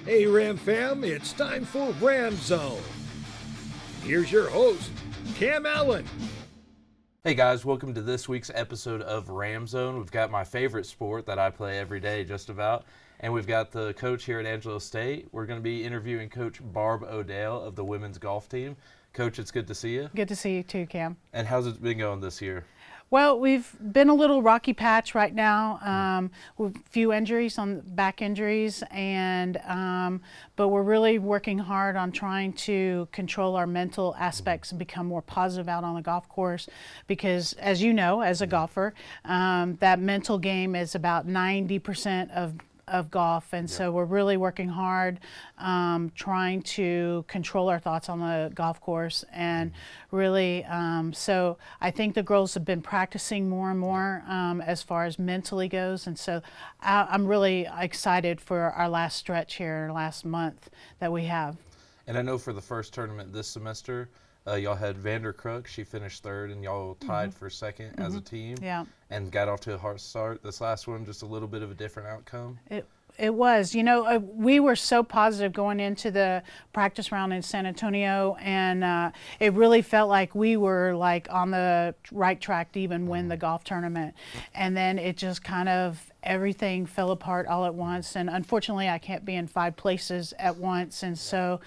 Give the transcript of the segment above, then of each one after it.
Hey Ram fam, it's time for Ramzone. Here's your host, Cam Allen. Hey guys, welcome to this week's episode of Ramzone. We've got my favorite sport that I play every day just about, and we've got the coach here at Angelo State. We're going to be interviewing Coach Barb Odale of the women's golf team. Coach, it's good to see you. Good to see you too, Cam. And how's it been going this year? Well, we've been a little rocky patch right now. With a few injuries, back injuries, and but we're really working hard on trying to control our mental aspects and become more positive out on the golf course. Because, as you know, as a golfer, that mental game is about 90% of golf, and so we're really working hard trying to control our thoughts on the golf course, and really so I think the girls have been practicing more and more as far as mentally goes, and so I'm really excited for our last stretch here, last month that we have. And I know for the first tournament this semester, y'all had Vanderkrook. She finished third, and y'all tied for second as a team. Yeah. And got off to a hard start. This last one, just a little bit of a different outcome. It was. You know, we were so positive going into the practice round in San Antonio, and it really felt like we were like on the right track to even win the golf tournament. And then it just kind of, everything fell apart all at once. And unfortunately, I can't be in 5 places at once. And so,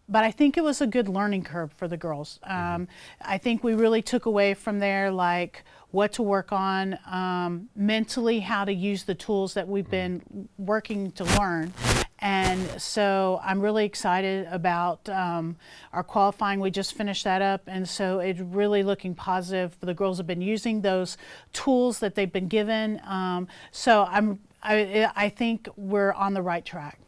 but I think it was a good learning curve for the girls. I think we really took away from there, like, what to work on mentally, how to use the tools that we've been working to learn. And so I'm really excited about our qualifying. We just finished that up, and so it's really looking positive. The girls have been using those tools that they've been given. So I think we're on the right track.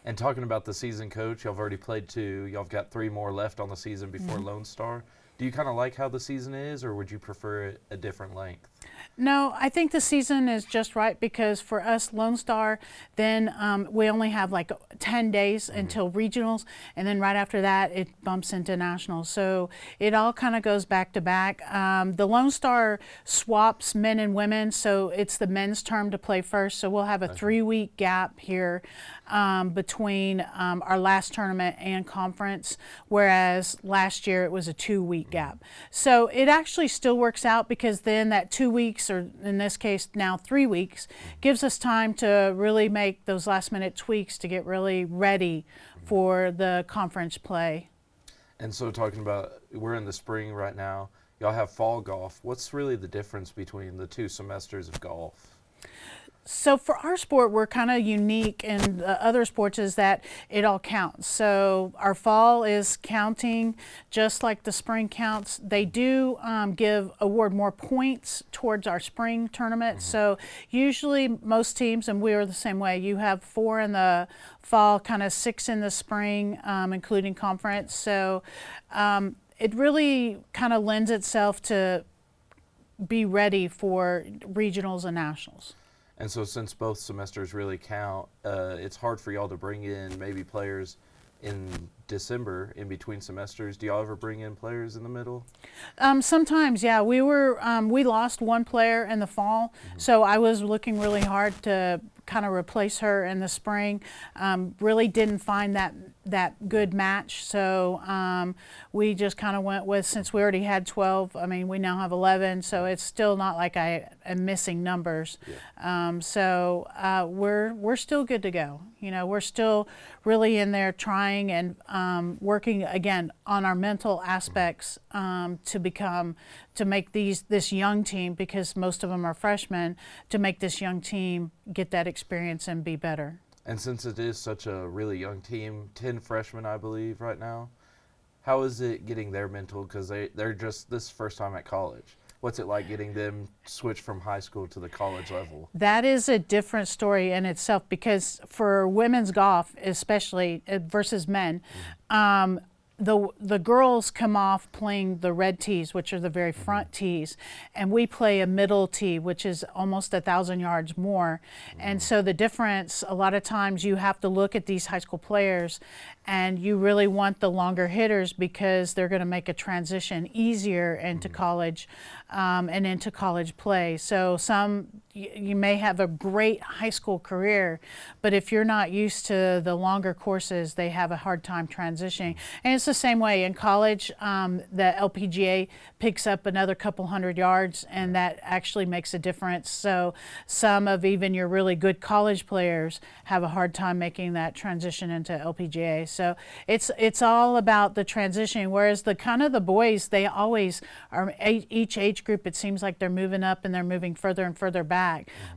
And talking about the season, Coach, y'all have already played 2. Y'all have got 3 more left on the season before Lone Star. Do you kind of like how the season is, or would you prefer it a different length? No, I think the season is just right, because for us, Lone Star, then we only have like 10 days until regionals, and then right after that, it bumps into nationals. So it all kind of goes back to back. The Lone Star swaps men and women, so it's the men's term to play first. So we'll have a 3-week gap here between our last tournament and conference, whereas last year it was a 2-week gap. So it actually still works out, because then that 2 weeks, or in this case now 3 weeks, gives us time to really make those last minute tweaks to get really ready for the conference play. And so talking about, we're in the spring right now, y'all have fall golf. What's really the difference between the 2 semesters of golf? So for our sport, we're kind of unique in the other sports is that it all counts. So our fall is counting just like the spring counts. They do award more points towards our spring tournament. So usually most teams, and we are the same way, you have 4 in the fall, kind of 6 in the spring, including conference. So it really kind of lends itself to be ready for regionals and nationals. And so since both semesters really count, it's hard for y'all to bring in maybe players in December in between semesters. Do y'all ever bring in players in the middle? Sometimes, yeah. We lost 1 player in the fall, so I was looking really hard to kind of replace her in the spring. Really didn't find that good match, so we just kind of went with, since we already had 12, I mean, we now have 11, so it's still not like I am missing numbers. So we're still good to go. You know, we're still really in there trying and working again on our mental aspects to make this young team, because most of them are freshmen, to make this young team get that experience and be better. And since it is such a really young team, 10 freshmen, I believe, right now, how is it getting their mental? Because they're just this first time at college. What's it like getting them switch from high school to the college level? That is a different story in itself, because for women's golf, especially versus men, the girls come off playing the red tees, which are the very front tees, and we play a middle tee, which is almost 1,000 yards more. And so the difference, a lot of times you have to look at these high school players, and you really want the longer hitters, because they're going to make a transition easier into college. and into college play. So you may have a great high school career, but if you're not used to the longer courses, they have a hard time transitioning. And it's the same way in college. The LPGA picks up another couple hundred yards, and that actually makes a difference. So some of even your really good college players have a hard time making that transition into LPGA. So it's all about the transitioning. Whereas the boys, they always are, each age group, it seems like they're moving up and they're moving further and further back.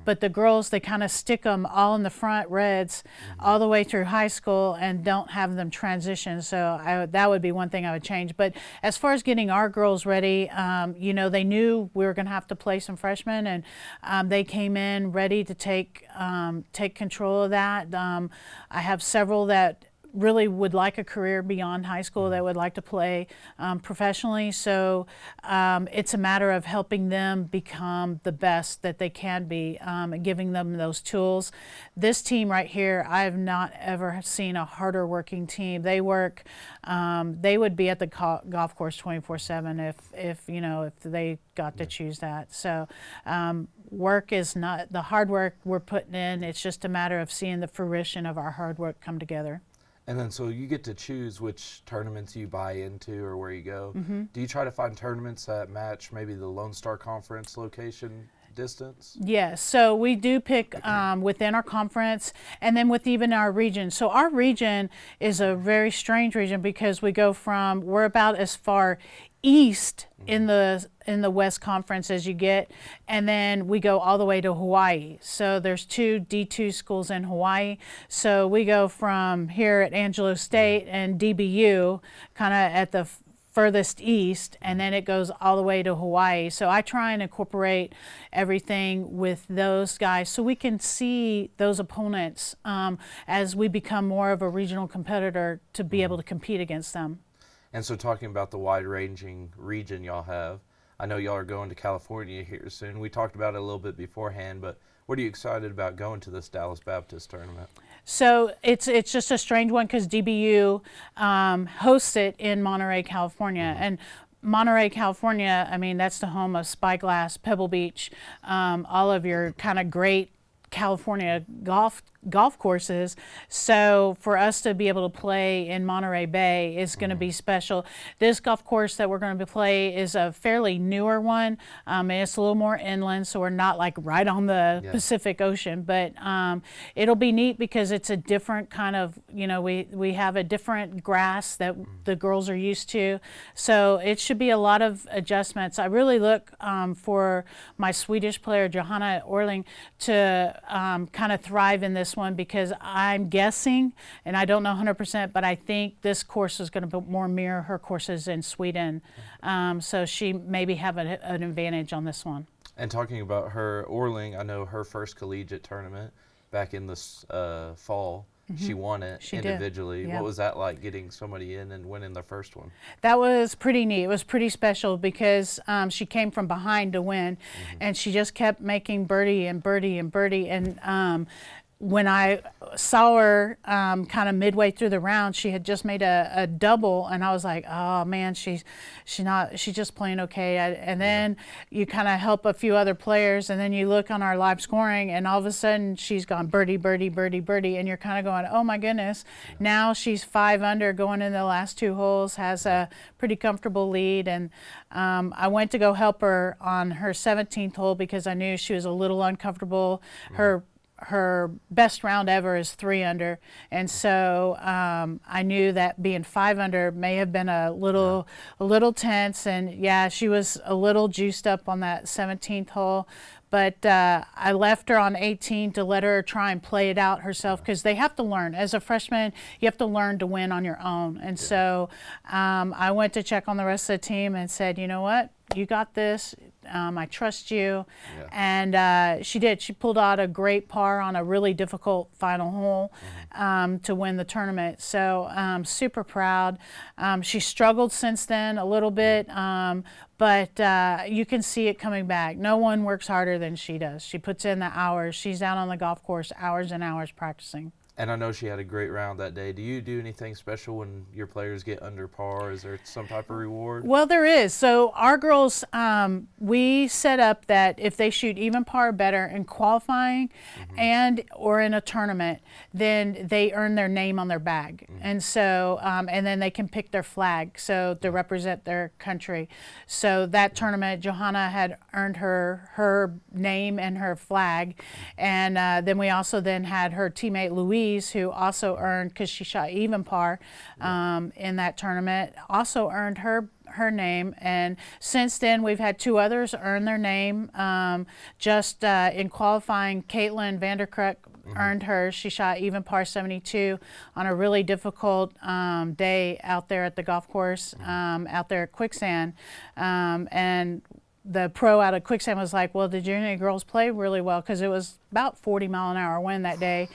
But the girls, they kind of stick them all in the front reds all the way through high school and don't have them transition. So that would be one thing I would change. But as far as getting our girls ready, they knew we were going to have to play some freshmen, and they came in ready to take control of that. I have several that really would like a career beyond high school, that would like to play professionally. So it's a matter of helping them become the best that they can be, and giving them those tools. This team right here, I have not ever seen a harder working team. They work, they would be at the golf course 24/7 if they got to choose that. So work is not the hard work we're putting in. It's just a matter of seeing the fruition of our hard work come together. And then so you get to choose which tournaments you buy into or where you go. Do you try to find tournaments that match maybe the Lone Star Conference location distance? Yes, so we do pick within our conference, and then with even our region. So our region is a very strange region because we're about as far east in the West Conference as you get, and then we go all the way to Hawaii. So there's 2 D2 schools in Hawaii. So we go from here at Angelo State and DBU, kind of at the furthest east, and then it goes all the way to Hawaii. So I try and incorporate everything with those guys so we can see those opponents as we become more of a regional competitor to be able to compete against them. And so talking about the wide-ranging region y'all have, I know y'all are going to California here soon. We talked about it a little bit beforehand, but what are you excited about going to this Dallas Baptist tournament? So it's just a strange one because DBU hosts it in Monterey, California. And Monterey, California, I mean, that's the home of Spyglass, Pebble Beach, all of your kind of great California golf courses. So for us to be able to play in Monterey Bay is going to be special. This golf course that we're going to play is a fairly newer one, and it's a little more inland, so we're not like right on the Pacific Ocean, but it'll be neat because it's a different kind of, we have a different grass that the girls are used to, so it should be a lot of adjustments. I really look for my Swedish player Johanna Orling to kind of thrive in this one because I'm guessing, and I don't know 100%, but I think this course is going to more mirror her courses in Sweden. So she maybe have an advantage on this one. And talking about her, Orling, I know her first collegiate tournament back in this fall, she won it individually. Yeah. What was that like, getting somebody in and winning the first one? That was pretty neat. It was pretty special because she came from behind to win, and she just kept making birdie and birdie and birdie. And when I saw her kind of midway through the round, she had just made a double, and I was like, oh man, she's just playing okay. And then you kind of help a few other players, and then you look on our live scoring, and all of a sudden she's gone birdie, birdie, birdie, birdie, and you're kind of going, oh my goodness. Now she's 5 under going in the last 2 holes, has a pretty comfortable lead, and I went to go help her on her 17th hole because I knew she was a little uncomfortable. Her best round ever is 3 under, and so I knew that being 5 under may have been a little tense, and yeah, she was a little juiced up on that 17th hole. But I left her on 18 to let her try and play it out herself because they have to learn. As a freshman, you have to learn to win on your own. And so I went to check on the rest of the team and said, you know what? You got this. I trust you. And she did. She pulled out a great par on a really difficult final hole to win the tournament. So I'm super proud. She struggled since then a little bit, but you can see it coming back. No one works harder than she does. She puts in the hours. She's out on the golf course hours and hours practicing. And I know she had a great round that day. Do you do anything special when your players get under par? Is there some type of reward? Well, there is. So our girls, we set up that if they shoot even par or better in qualifying and or in a tournament, then they earn their name on their bag. And so, and then they can pick their flag so to represent their country. So that tournament, Johanna had earned her name and her flag. And then we also then had her teammate Louise, who also earned, because she shot even par in that tournament, also earned her name. And since then we've had two others earn their name. Just in qualifying, Caitlin Vanderkruck earned hers. She shot even par 72 on a really difficult day out there at the golf course, out there at Quicksand. And the pro out of Quicksand was like, well, the junior girls played really well, because it was about 40-mile-an-hour wind that day.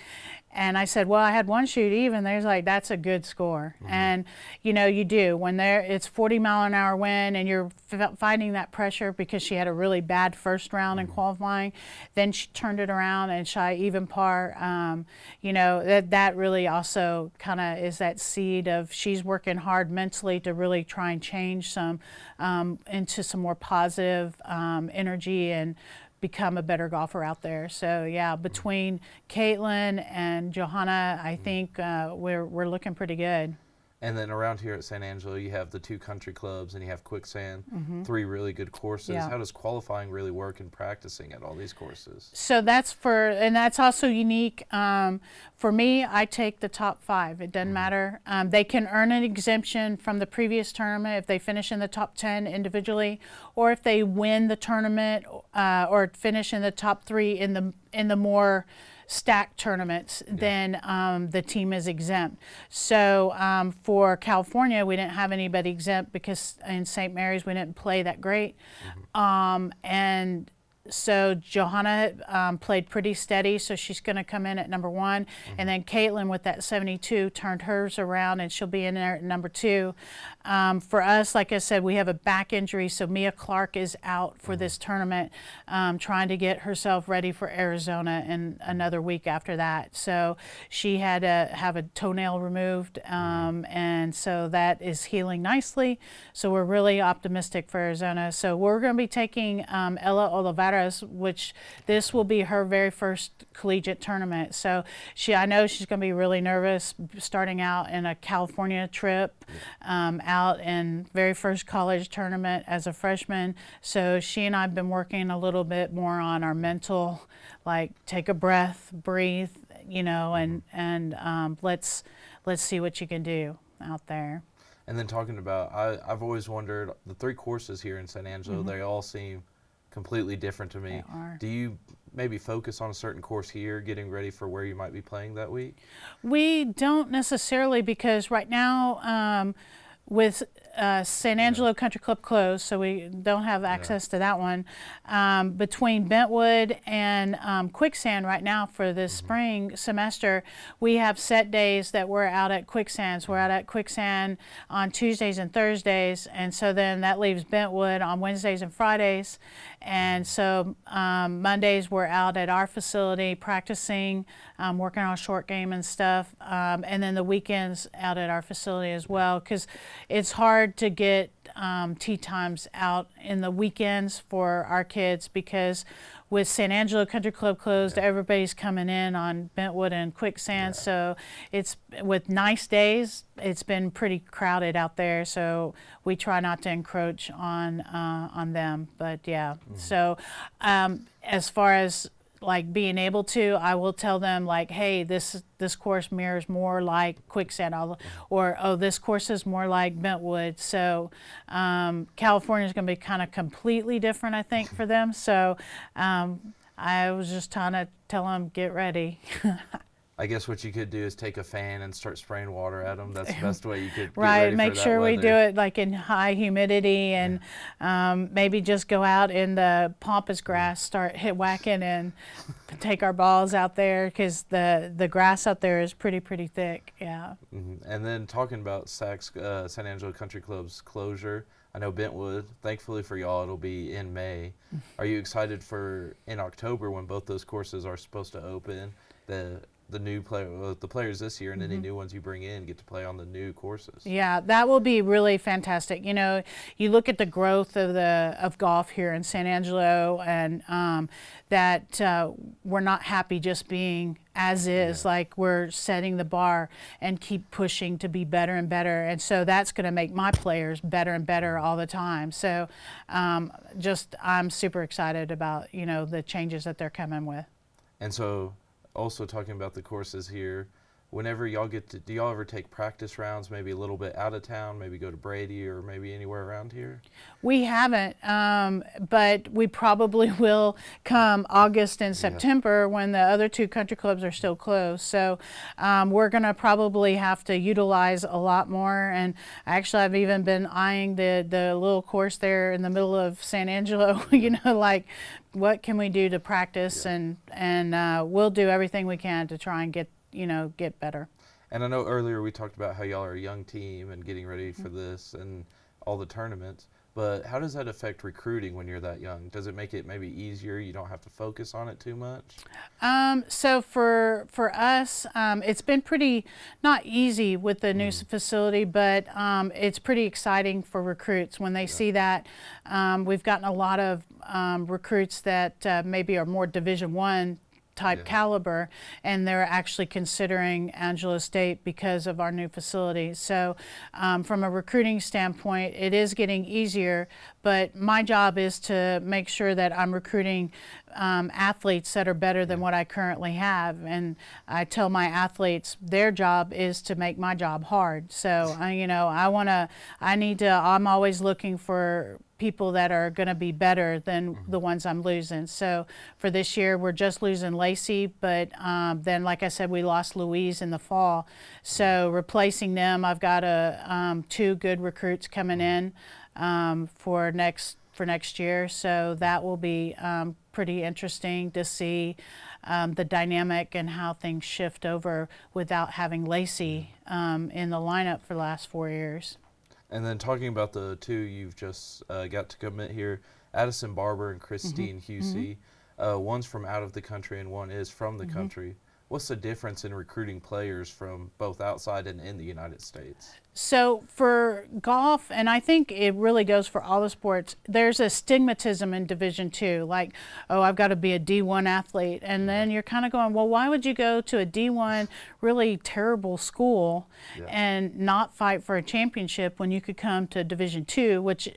And I said, well, I had one shoot even. They're like, that's a good score. And, you know, you do. When it's 40-mile-an-hour wind and you're fighting that pressure, because she had a really bad first round in qualifying, then she turned it around and shot even par. You know, that really also kind of is that seed of she's working hard mentally to really try and change some into some more positive energy and become a better golfer out there. So yeah, between Caitlin and Johanna, I think we're looking pretty good. And then around here at San Angelo, you have the two country clubs and you have Quicksand, three really good courses. Yeah. How does qualifying really work in practicing at all these courses? So that's that's also unique. For me, I take the top 5. It doesn't matter. They can earn an exemption from the previous tournament if they finish in the top 10 individually, or if they win the tournament or finish in the top 3 in the more stacked tournaments, then the team is exempt. So for California, we didn't have anybody exempt because in St. Mary's we didn't play that great. And so Johanna played pretty steady, so she's going to come in at number 1. And then Caitlin with that 72 turned hers around, and she'll be in there at number 2. For us, like I said, we have a back injury, so Mia Clark is out for this tournament, trying to get herself ready for Arizona in another week after that. So she had to have a toenail removed, and so that is healing nicely. So we're really optimistic for Arizona. So we're going to be taking Ella Olivares, which this will be her very first collegiate tournament. So I know she's going to be really nervous starting out in a California trip, out in very first college tournament as a freshman. So she and I have been working a little bit more on our mental, like take a breath, breathe, you know, and let's see what you can do out there. And then talking about, I've always wondered, the 3 courses here in San Angelo, they all seem completely different to me. They are. Do you maybe focus on a certain course here, getting ready for where you might be playing that week? We don't necessarily, because right now with San Angelo Country Club closed, so we don't have access to that one. Between Bentwood and Quicksand right now for this spring semester, we have set days that we're out at Quicksand. So we're out at Quicksand on Tuesdays and Thursdays, and so then that leaves Bentwood on Wednesdays and Fridays. And so Mondays we're out at our facility practicing, working on short game and stuff, and then the weekends out at our facility as well, because it's hard to get tee times out in the weekends for our kids, because with San Angelo Country Club closed, everybody's coming in on Bentwood and Quicksand. So it's, with nice days, it's been pretty crowded out there. So we try not to encroach on them. But yeah, so as far as like being able to, I will tell them like, hey, this course mirrors more like Quicksand, or oh, this course is more like Bentwood. So California is going to be kind of completely different, I think, for them. So I was just trying to tell them, get ready. I guess what you could do is take a fan and start spraying water at them. That's the best way you could get Right, ready make for that sure we weather. do it like in high humidity, and maybe just go out in the pampas grass, start whacking and take our balls out there, because the grass out there is pretty thick. Yeah. And then talking about San Angelo Country Club's closure, I know Bentwood, thankfully for y'all, it'll be in May. Are you excited for in October when both those courses are supposed to open? the new the players this year, and any new ones you bring in get to play on the new courses. Yeah, that will be really fantastic. You know, you look at the growth of golf here in San Angelo, and that we're not happy just being as is. Like, we're setting the bar and keep pushing to be better and better. And so that's going to make my players better and better all the time. So I'm super excited about, you know, the changes that they're coming with. And so, also talking about the courses here, whenever y'all do y'all ever take practice rounds, maybe a little bit out of town, maybe go to Brady or maybe anywhere around here? We haven't, but we probably will come August and September when the other two country clubs are still closed. So we're going to probably have to utilize a lot more. And actually, I've even been eyeing the little course there in the middle of San Angelo, you know, like, what can we do to practice? And we'll do everything we can to try and get better. And I know earlier we talked about how y'all are a young team and getting ready for this and all the tournaments, but how does that affect recruiting when you're that young? Does it make it maybe easier? You don't have to focus on it too much? So for us, it's been pretty not easy with the new facility, but it's pretty exciting for recruits when they see that. We've gotten a lot of recruits that maybe are more Division I type caliber, and they're actually considering Angelo State because of our new facility. So from a recruiting standpoint, it is getting easier, but my job is to make sure that I'm recruiting athletes that are better than what I currently have. And I tell my athletes their job is to make my job hard. So I'm always looking for people that are going to be better than the ones I'm losing. So for this year, we're just losing Lacey, but then, like I said, we lost Louise in the fall. So replacing them, I've got two good recruits coming in for next year. So that will be pretty interesting to see the dynamic and how things shift over without having Lacey in the lineup for the last 4 years. And then talking about the two you've just got to commit here, Addison Barber and Christine Husey. One's from out of the country and one is from the country. What's the difference in recruiting players from both outside and in the United States? So for golf, and I think it really goes for all the sports, there's a stigmatism in Division II, like, oh, I've got to be a D1 athlete. And then you're kind of going, well, why would you go to a D1 really terrible school and not fight for a championship when you could come to Division II, which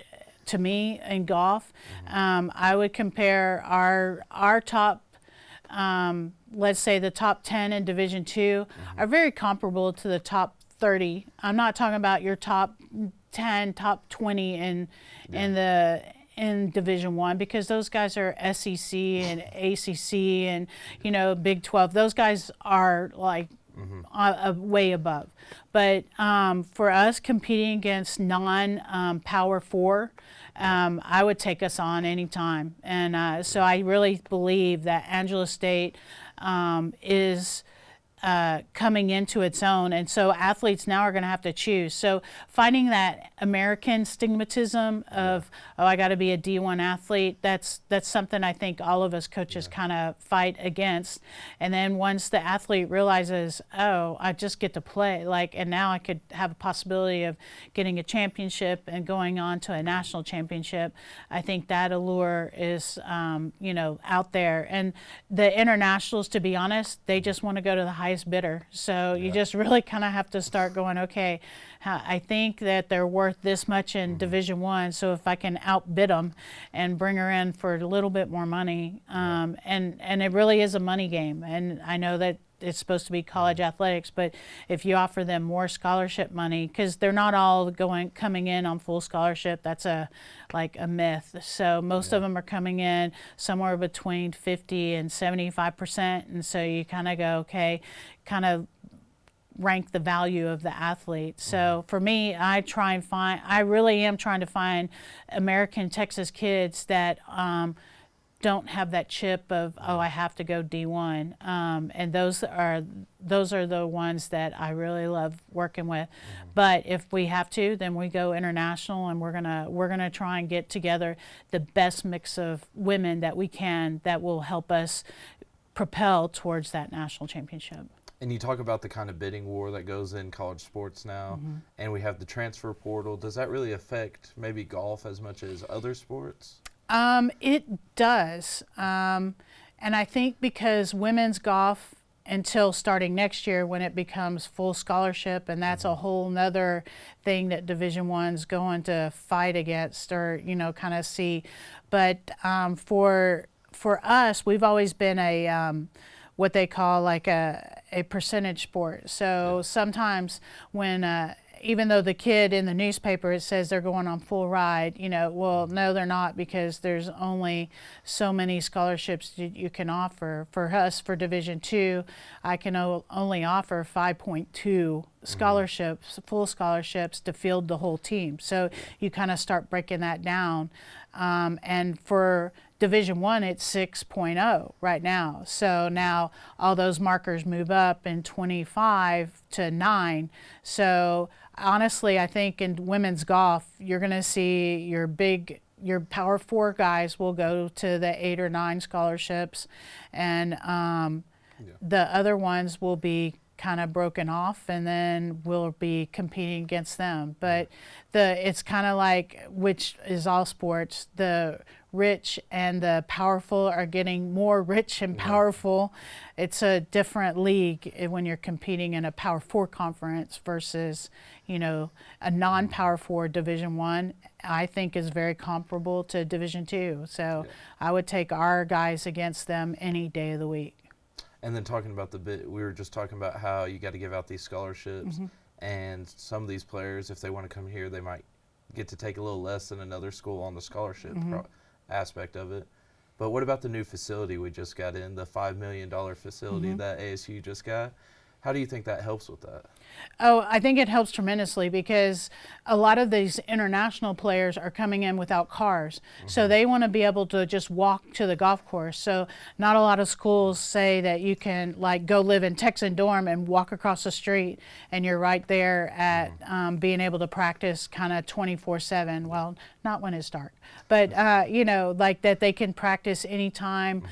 to me in golf, I would compare our top, let's say the top 10 in Division II are very comparable to the top 30. I'm not talking about your top 10, top 20 in Division I, because those guys are SEC and ACC and Big 12. Those guys are like way above. But for us competing against non-Power 4, I would take us on anytime. And so I really believe that Angelo State is coming into its own, and so athletes now are going to have to choose. So fighting that American stigmatism of oh, I got to be a D1 athlete, that's something I think all of us coaches kind of fight against. And then once the athlete realizes, oh, I just get to play, and now I could have a possibility of getting a championship and going on to a national championship, I think that allure is out there. And the internationals, to be honest, they just want to go to the highest bidder. So you just really kind of have to start going, okay, I think that they're worth this much in Division I, so if I can outbid them and bring her in for a little bit more money, and it really is a money game. And I know that it's supposed to be college athletics, but if you offer them more scholarship money, because they're not all coming in on full scholarship, that's a myth. So most of them are coming in somewhere between 50 and 75%, and so you kind of go, okay, kind of rank the value of the athlete. So for me, I really am trying to find American Texas kids that don't have that chip of, oh, I have to go D1, and those are the ones that I really love working with. But if we have to, then we go international, and we're gonna try and get together the best mix of women that we can that will help us propel towards that national championship. And you talk about the kind of bidding war that goes in college sports now, and we have the transfer portal. Does that really affect maybe golf as much as other sports? It does. And I think because women's golf, until starting next year when it becomes full scholarship, and that's a whole nother thing that Division I's going to fight against, or kind of see. But for us, we've always been a what they call like a percentage sport. So sometimes when even though the kid in the newspaper, it says they're going on full ride, well, no, they're not, because there's only so many scholarships you can offer. For us, for Division II, I can only offer 5.2 scholarships, full scholarships, to field the whole team. So you kind of start breaking that down. And for Division I, it's 6.0 right now. So now all those markers move up in 25 to 9. So honestly, I think in women's golf, you're going to see your Power 4 guys will go to the 8 or 9 scholarships, and the other ones will be kind of broken off, and then we'll be competing against them. But it's kind of like, which is all sports, the rich and the powerful are getting more rich and powerful. It's a different league when you're competing in a Power 4 conference versus, a non-Power 4 Division I think is very comparable to Division II. So I would take our guys against them any day of the week. And then talking about we were just talking about how you got to give out these scholarships, and some of these players, if they want to come here, they might get to take a little less than another school on the scholarship aspect of it. But what about the new facility we just got in, the $5 million facility that ASU just got? How do you think that helps with that? Oh, I think it helps tremendously, because a lot of these international players are coming in without cars. So they want to be able to just walk to the golf course. So not a lot of schools say that you can go live in Texan dorm and walk across the street and you're right there at being able to practice kind of 24/7. Well, not when it's dark, but like that they can practice anytime,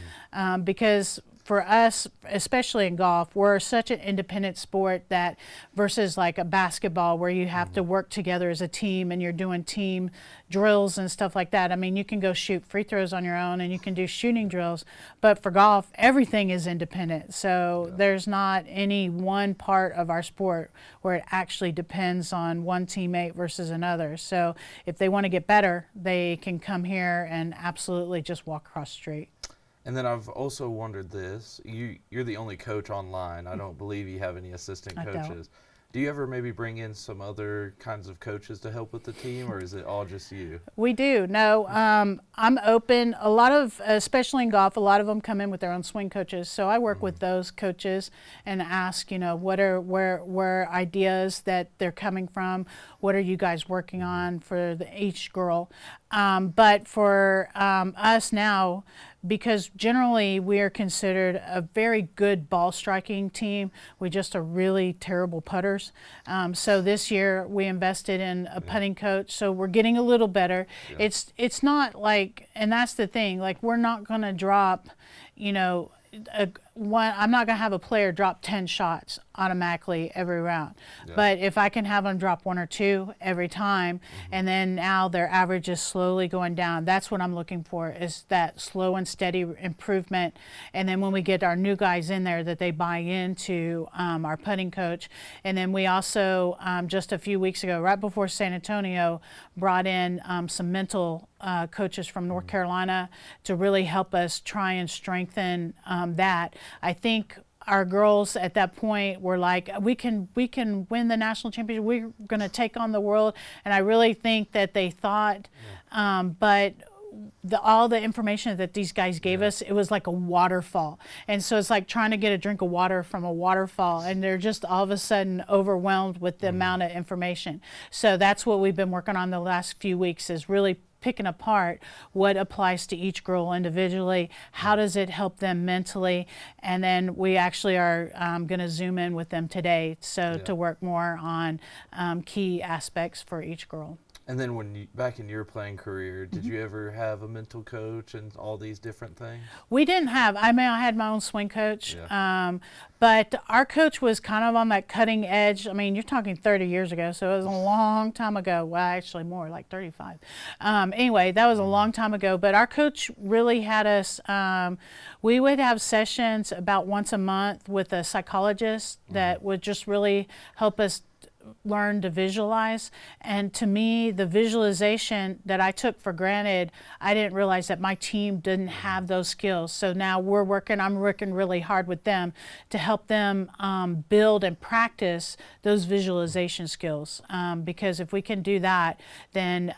because for us, especially in golf, we're such an independent sport that versus like a basketball where you have to work together as a team and you're doing team drills and stuff like that. I mean, you can go shoot free throws on your own and you can do shooting drills, but for golf, everything is independent. So there's not any one part of our sport where it actually depends on one teammate versus another. So if they want to get better, they can come here and absolutely just walk across the street. And then I've also wondered this. You're the only coach online. I don't believe you have any assistant coaches. Do you ever maybe bring in some other kinds of coaches to help with the team, or is it all just you? We do. No, I'm open. A lot of, especially in golf, a lot of them come in with their own swing coaches. So I work with those coaches and ask, what are where ideas that they're coming from? What are you guys working on for each girl? But for us now, because generally we are considered a very good ball striking team, we just are really terrible putters. So this year we invested in a putting coach, so we're getting a little better. It's not like, and that's the thing, like we're not going to drop, I'm not going to have a player drop 10 shots automatically every round. But if I can have them drop 1 or 2 every time, and then now their average is slowly going down, that's what I'm looking for, is that slow and steady improvement. And then when we get our new guys in there, that they buy into our putting coach. And then we also, just a few weeks ago, right before San Antonio, brought in some mental coaches from North Carolina to really help us try and strengthen that. I think our girls at that point were like, we can win the national championship. We're going to take on the world. And I really think that they thought, but all the information that these guys gave us, it was like a waterfall. And so it's like trying to get a drink of water from a waterfall, and they're just all of a sudden overwhelmed with the amount of information. So that's what we've been working on the last few weeks, is really picking apart what applies to each girl individually, how does it help them mentally, and then we actually are going to zoom in with them today to work more on key aspects for each girl. And then back in your playing career, did you ever have a mental coach and all these different things? We didn't have. I mean, I had my own swing coach, Yeah. but our coach was kind of on that cutting edge. I mean, you're talking 30 years ago, so it was a long time ago. Well, actually more, like 35. Anyway, that was a long time ago. But our coach really had us. We would have sessions about once a month with a psychologist that would just really help us learn to visualize. And to me, the visualization that I took for granted, I didn't realize that my team didn't have those skills. So now I'm working really hard with them to help them build and practice those visualization skills. Because if we can do that, then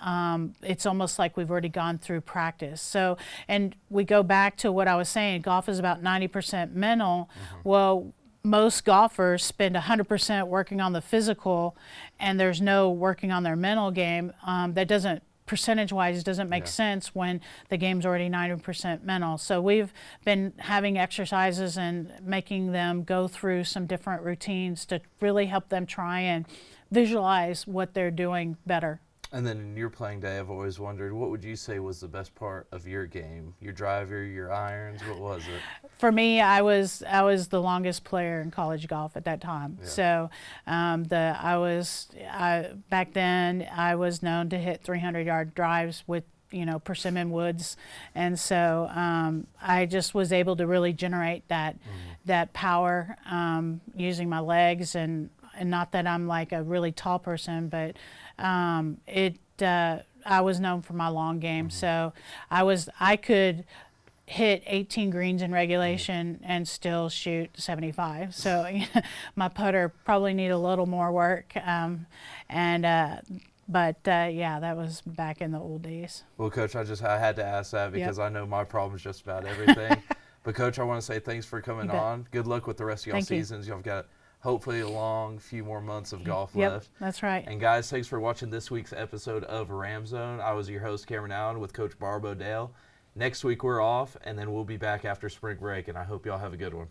it's almost like we've already gone through practice. So, and we go back to what I was saying, golf is about 90% mental. Well, most golfers spend 100% working on the physical, and there's no working on their mental game. That doesn't, percentage-wise, doesn't make sense when the game's already 90% mental. So we've been having exercises and making them go through some different routines to really help them try and visualize what they're doing better. And then in your playing day, I've always wondered, what would you say was the best part of your game? Your driver, your irons, what was it? For me, I was the longest player in college golf at that time. Yeah. So back then I was known to hit 300-yard drives with persimmon woods, and so I just was able to really generate that power using my legs, and not that I'm like a really tall person, but I was known for my long game. So I could hit 18 greens in regulation and still shoot 75. So my putter probably need a little more work. Yeah, that was back in the old days. Well, Coach, I had to ask that because I know my problem's just about everything. But Coach, I want to say thanks for coming on. Good luck with the rest of y'all seasons. Y'all got hopefully a long few more months of golf left. That's right. And guys, thanks for watching this week's episode of Ramzone. I was your host, Cameron Allen, with Coach Barb Odale. Next week we're off, and then we'll be back after spring break, and I hope y'all have a good one.